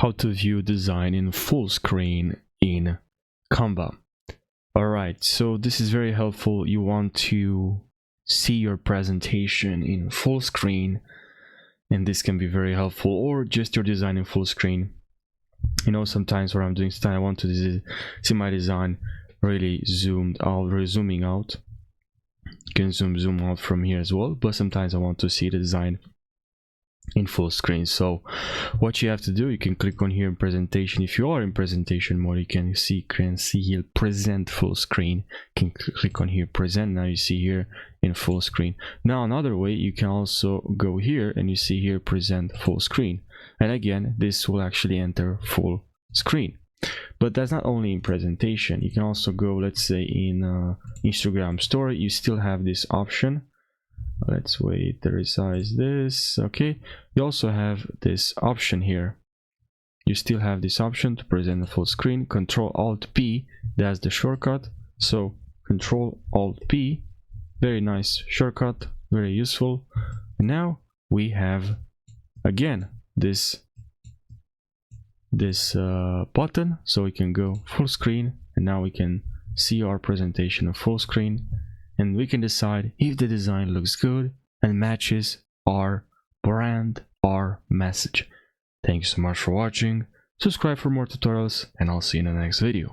how to view design in full screen in Canva. Alright, so this is very helpful. You want to see your presentation in full screen, and this can be very helpful, or just your design in full screen. You know, sometimes what I'm doing, I want to see my design really zoomed out, really zooming out. You can zoom out from here as well, but sometimes I want to see the design in full screen. So what you have to do, you can click on here in presentation. If you are in presentation mode, you can see here present full screen. You can click on here present. Now you see here in full screen. Now another way, you can also go here and you see here present full screen, and again this will actually enter full screen. But that's not only in presentation. You can also go, let's say in Instagram story, you still have this option. Let's wait to resize this. Okay, you also have this option here. You still have this option to present the full screen. Control Alt P, that's the shortcut. So Control Alt P, very nice shortcut, very useful. And now we have again this button, so we can go full screen, and now we can see our presentation of full screen, and we can decide if the design looks good and matches our brand, our message. Thank you so much for watching. Subscribe for more tutorials, and I'll see you in the next video.